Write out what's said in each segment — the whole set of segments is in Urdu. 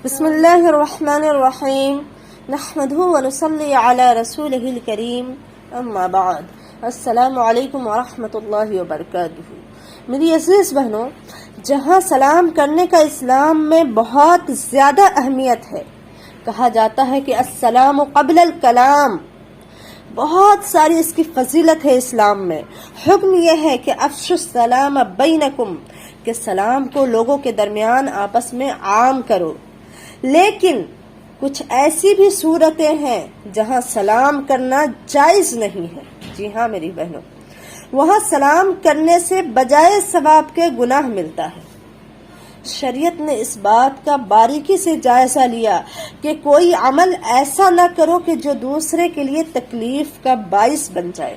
بسم اللہ الرحمن الرحیم نحمده ونصلی علی رسولہ الکریم اما بعد السلام علیکم ورحمۃ اللہ وبرکاتہ۔ میری عزیز بہنوں، جہاں سلام کرنے کا اسلام میں بہت زیادہ اہمیت ہے، کہا جاتا ہے کہ السلام قبل الکلام، بہت ساری اس کی فضیلت ہے اسلام میں۔ حکم یہ ہے کہ افشوا السلام بینکم، کہ سلام کو لوگوں کے درمیان آپس میں عام کرو۔ لیکن کچھ ایسی بھی صورتیں ہیں جہاں سلام کرنا جائز نہیں ہے۔ جی ہاں میری بہنوں، وہاں سلام کرنے سے بجائے ثواب کے گناہ ملتا ہے۔ شریعت نے اس بات کا باریکی سے جائزہ لیا کہ کوئی عمل ایسا نہ کرو کہ جو دوسرے کے لیے تکلیف کا باعث بن جائے۔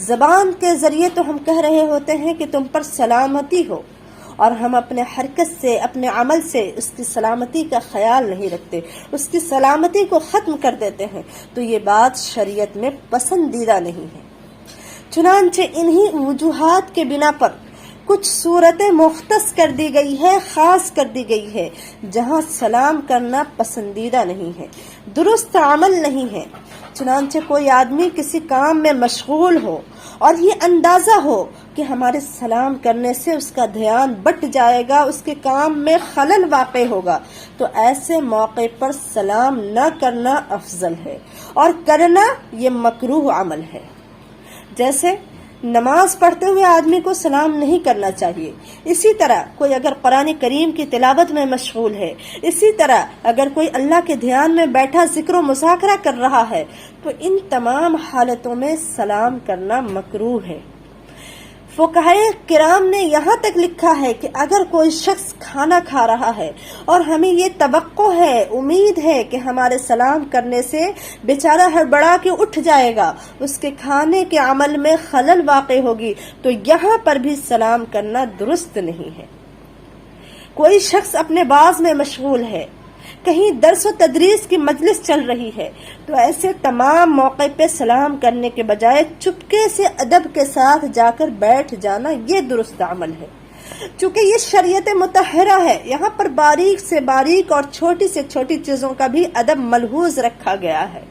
زبان کے ذریعے تو ہم کہہ رہے ہوتے ہیں کہ تم پر سلامتی ہو، اور ہم اپنے حرکت سے، اپنے عمل سے اس کی سلامتی کا خیال نہیں رکھتے، اس کی سلامتی کو ختم کر دیتے ہیں، تو یہ بات شریعت میں پسندیدہ نہیں ہے۔ چنانچہ انہی وجوہات کے بنا پر کچھ صورتیں مختص کر دی گئی ہے، خاص کر دی گئی ہے، جہاں سلام کرنا پسندیدہ نہیں ہے، درست عمل نہیں ہے۔ چنانچہ کوئی آدمی کسی کام میں مشغول ہو اور یہ اندازہ ہو کہ ہمارے سلام کرنے سے اس کا دھیان بٹ جائے گا، اس کے کام میں خلل واقع ہوگا، تو ایسے موقع پر سلام نہ کرنا افضل ہے، اور کرنا یہ مکروہ عمل ہے۔ جیسے نماز پڑھتے ہوئے آدمی کو سلام نہیں کرنا چاہیے، اسی طرح کوئی اگر قرآن کریم کی تلاوت میں مشغول ہے، اسی طرح اگر کوئی اللہ کے دھیان میں بیٹھا ذکر و مذاکرہ کر رہا ہے، تو ان تمام حالتوں میں سلام کرنا مکروہ ہے۔ فقہائے کرام نے یہاں تک لکھا ہے کہ اگر کوئی شخص کھانا کھا رہا ہے اور ہمیں یہ توقع ہے، امید ہے کہ ہمارے سلام کرنے سے بیچارہ ہڑبڑا کے اٹھ جائے گا، اس کے کھانے کے عمل میں خلل واقع ہوگی، تو یہاں پر بھی سلام کرنا درست نہیں ہے۔ کوئی شخص اپنے باغ میں مشغول ہے، کہیں درس و تدریس کی مجلس چل رہی ہے، تو ایسے تمام موقع پہ سلام کرنے کے بجائے چپکے سے ادب کے ساتھ جا کر بیٹھ جانا یہ درست عمل ہے۔ چونکہ یہ شریعت مطہرہ ہے، یہاں پر باریک سے باریک اور چھوٹی سے چھوٹی چیزوں کا بھی ادب ملحوظ رکھا گیا ہے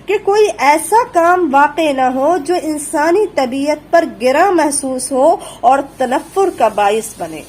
کہ کوئی ایسا کام واقع نہ ہو جو انسانی طبیعت پر گراں محسوس ہو اور تنفر کا باعث بنے۔